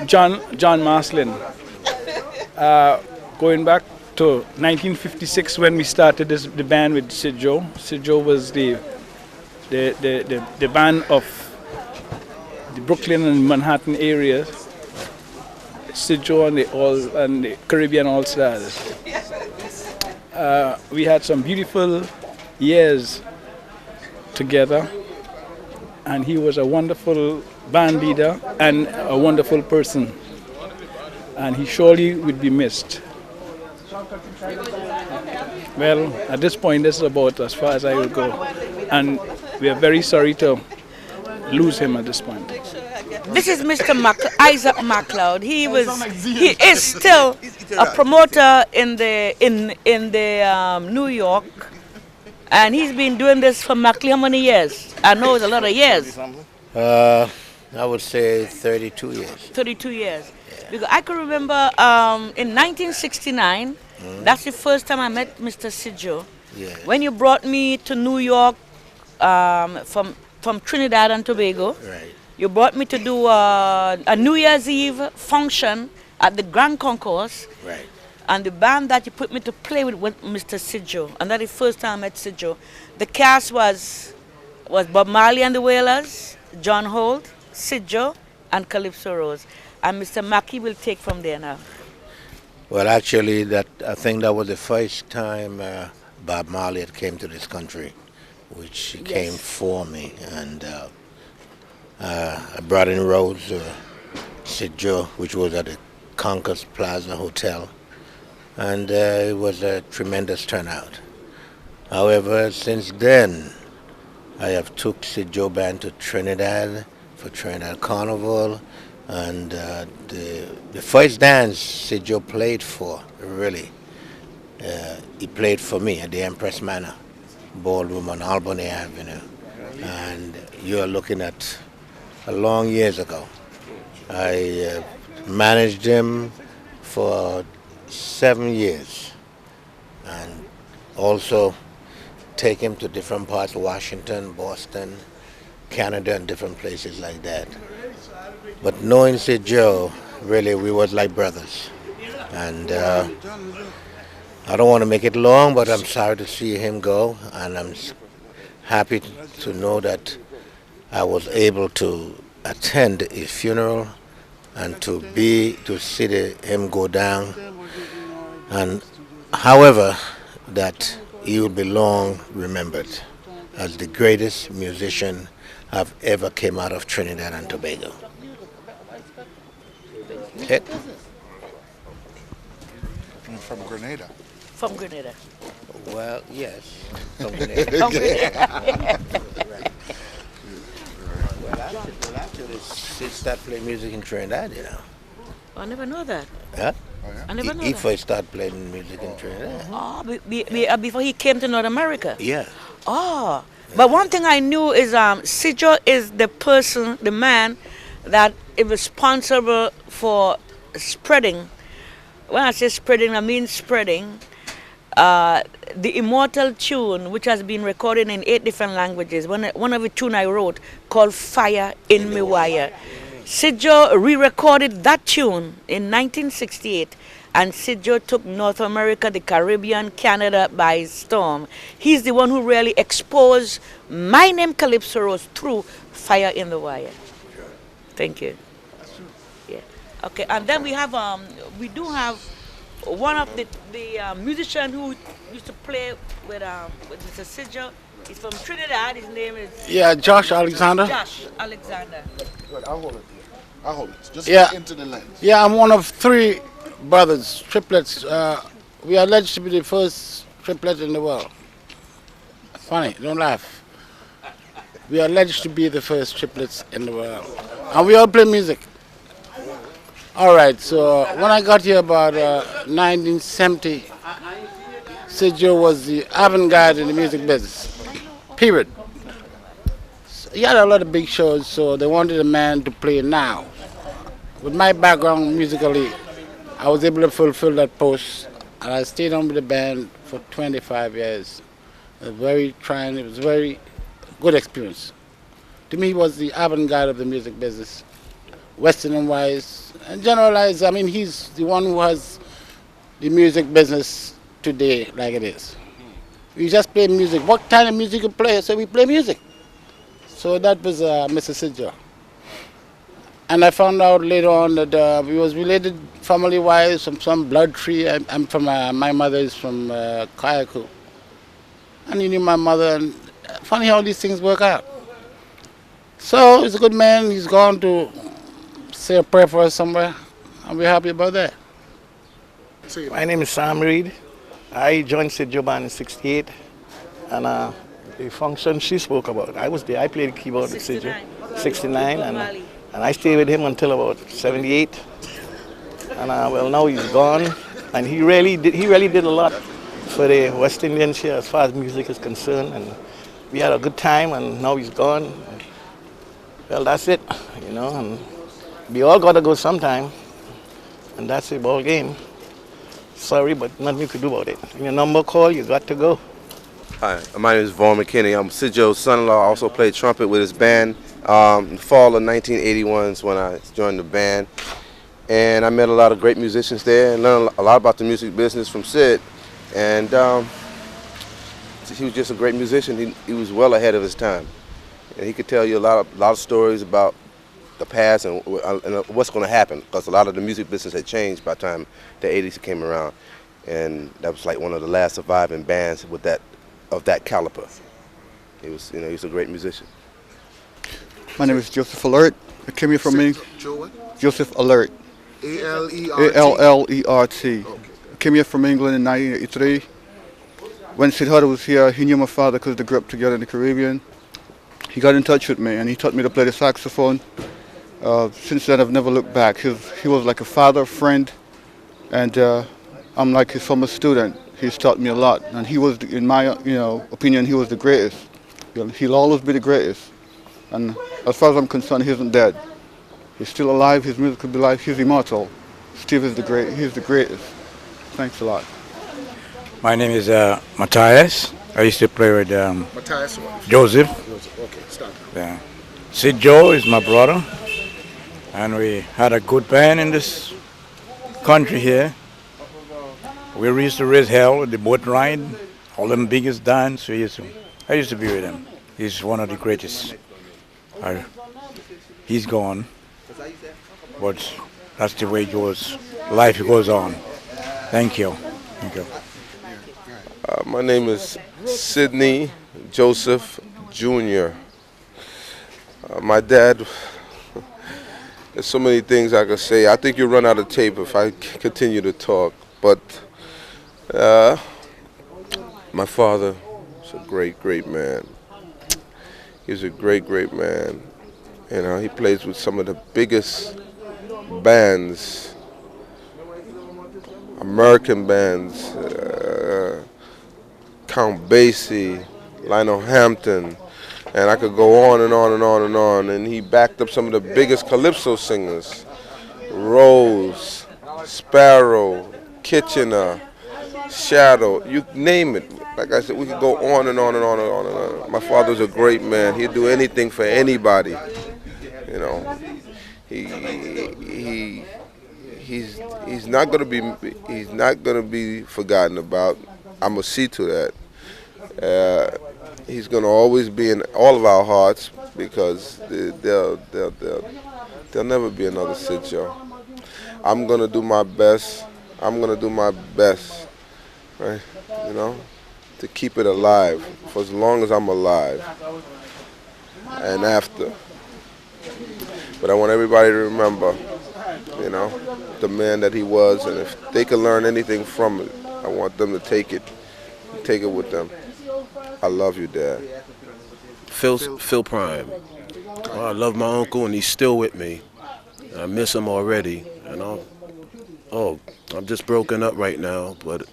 John Maslin. Going back to 1956 when we started the band with Sid Joe. Sid Joe was the band of the Brooklyn and Manhattan area. Sid Joe and the Caribbean All Stars. We had some beautiful years together, and he was a wonderful band leader and a wonderful person, and he surely would be missed. Well, at this point, this is about as far as I will go, and we are very sorry to lose him at this point. This is Mr. Isaac MacLeod. He is still a promoter in the New York, and he's been doing this for how many years? I know it's a lot of years. I would say 32 years. 32 years. Yeah. Because I can remember in 1969, that's the first time I met Mr. Sid Joe. Yeah. When you brought me to New York from Trinidad and Tobago. Right. You brought me to do a New Year's Eve function at the Grand Concourse. Right. And the band that you put me to play with was Mr. Sid Joe. And that's the first time I met Sid Joe. The cast was Bob Marley and the Wailers, John Holt, Sid Joe, and Calypso Rose. And Mr. Mackey will take from there now. Well, actually, I think that was the first time Bob Marley had came to this country, which he came for me. And I brought in Rose, Sid Joe, which was at the Concourse Plaza Hotel. And it was a tremendous turnout. However, since then, I have took Sid Joe Band to Trinidad for Trinidad Carnival, and the first dance Sid Joe played for, really, he played for me at the Empress Manor Ballroom on Albany Avenue, and you are looking at a long years ago. I managed him for 7 years, and also take him to different parts of Washington, Boston, Canada, and different places like that. But knowing Sid Joe, really, we was like brothers. And I don't want to make it long, but I'm sorry to see him go, and I'm happy to know that I was able to attend his funeral and to see him go down. And however, that he will be long remembered as the greatest musician I've ever came out of Trinidad and Tobago. Hit. From Grenada. From Grenada. Well, yes. From Grenada. Well, actually, Sid started playing music in Trinidad, you know. I never know that. Huh? Oh, yeah? I never know He that. first started playing music in Trinidad. Oh, before he came to North America? Yeah. Oh, but one thing I knew is Sid Joe is the man that is responsible for spreading. When I say spreading, I mean spreading the immortal tune, which has been recorded in 8 different languages. One of the tune I wrote called Fire in Me Wire. Sid Joe re-recorded that tune in 1968, and Sid Joe took North America, the Caribbean, Canada by storm. He's the one who really exposed my name, Calypso Rose, through Fire in the Wire. Thank you. Yeah. Okay, and then we do have one of the musician who used to play with Mr. Sid Joe. He's from Trinidad. His name is Josh Alexander. Josh Alexander. Good, I'll hold it. I'll hold it. Just Yeah. into the lens. Yeah, I'm one of 3 brothers, triplets. We are alleged to be the first triplet in the world. Funny, don't laugh. We are alleged to be the first triplets in the world. And we all play music. All right, so when I got here about 1970, Sid Joe was the avant-garde in the music business, period. So he had a lot of big shows, so they wanted a man to play now. With my background musically, I was able to fulfill that post, and I stayed on with the band for 25 years. It was very trying, it was a very good experience. To me, he was the avant-garde of the music business. Western wise, and generalize. I mean, he's the one who has the music business today like it is. We just play music. What kind of music you play? So we play music. So that was Mr. Sid Joe. And I found out later on that we was related family-wise from some blood tree. I'm from, my mother is from Kayaku. And he knew my mother. And funny how these things work out. So he's a good man. He's gone to say a prayer for us somewhere. And we're happy about that. My name is Sam Reed. I joined Sid Joe band in '68. And the function she spoke about, I was there. I played keyboard with Sid Joe. 69. And I stayed with him until about 78. And well, now he's gone. And he really did a lot for the West Indians here as far as music is concerned. And we had a good time, and now he's gone. Well, that's it, you know. And we all got to go sometime. And that's the ball game. Sorry, but nothing you could do about it. When your number call, you got to go. Hi, my name is Vaughn McKinney. I'm Sid Joe's son-in-law. I also played trumpet with his band. In the fall of 1981 is when I joined the band. And I met a lot of great musicians there and learned a lot about the music business from Sid. And he was just a great musician. He was well ahead of his time. And he could tell you a lot of stories about the past and what's going to happen, because a lot of the music business had changed by the time the 80s came around. And that was like one of the last surviving bands with of that caliber. He was a great musician. My name is Joseph Alert. I came here from Joseph Alert. A-L-E-R-T. A-L-L-E-R-T. Okay. I came here from England in 1983. When Sid Hutter was here, he knew my father because they grew up together in the Caribbean. He got in touch with me and he taught me to play the saxophone. Since then, I've never looked back. He was like a father, friend, and I'm like his former student. He's taught me a lot, and he was, in my opinion, he was the greatest. He'll always be the greatest. And as far as I'm concerned, he isn't dead. He's still alive. His music could be alive. He's immortal. Steve is he's the greatest. Thanks a lot. My name is Matthias. I used to play with Matthias what? Joseph. Okay, stop. Yeah. Sid Joe is my brother. And we had a good band in this country here. We used to raise hell with the boat ride. All them biggest dance. I used to be with him. He's one of the greatest. He's gone. But that's the way it goes. Life goes on. Thank you. Thank you. My name is Sidney Joseph Jr. My dad, there's so many things I could say. I think you'll run out of tape if I continue to talk. But my father was a great, great man. He was a great, great man. You know, he plays with some of the biggest bands, American bands, Count Basie, Lionel Hampton, and I could go on and on and on and on. And he backed up some of the biggest calypso singers, Rose, Sparrow, Kitchener, Shadow, you name it. Like I said, we could go on and on and on and on and on. My father was a great man. He'd do anything for anybody. You know, he's not gonna be forgotten about. I'm gonna see to that. He's gonna always be in all of our hearts, because there'll never be another Sid Joe. I'm gonna do my best. Right? You know, to keep it alive for as long as I'm alive and after. But I want everybody to remember, you know, the man that he was, and if they can learn anything from it, I want them to take it with them. I love you, Dad. Phil Prime. Oh, I love my uncle, and he's still with me. I miss him already, and I'm just broken up right now, but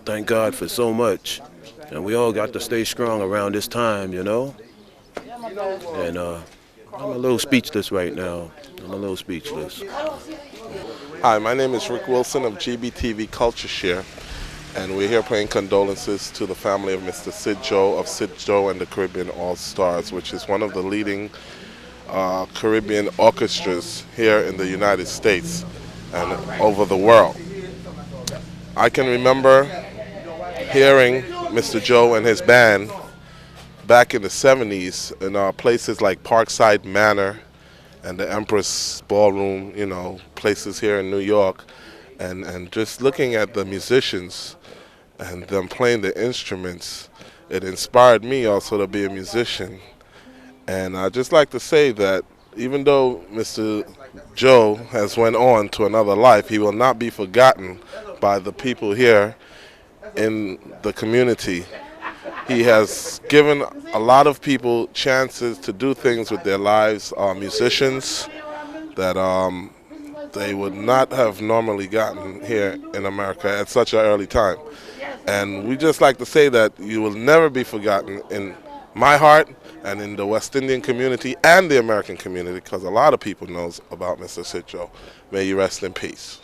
thank God for so much. And we all got to stay strong around this time, you know? And I'm a little speechless right now. Hi, my name is Rick Wilson of G.B.T.V CultureShare, and we're here paying condolences to the family of Mr. Sid Joe of Sid Joe and the Caribbean All-Stars, which is one of the leading Caribbean orchestras here in the United States and over the world. I can remember hearing Mr. Joe and his band back in the 70s in places like Parkside Manor and the Empress Ballroom, you know, places here in New York, and just looking at the musicians and them playing the instruments, it inspired me also to be a musician. And I'd just like to say that even though Mr. Joe has went on to another life, he will not be forgotten by the people here in the community. He has given a lot of people chances to do things with their lives, musicians that they would not have normally gotten here in America at such an early time. And we just like to say that you will never be forgotten in my heart and in the West Indian community and the American community, because a lot of people knows about Mr. Sid Joe. May you rest in peace.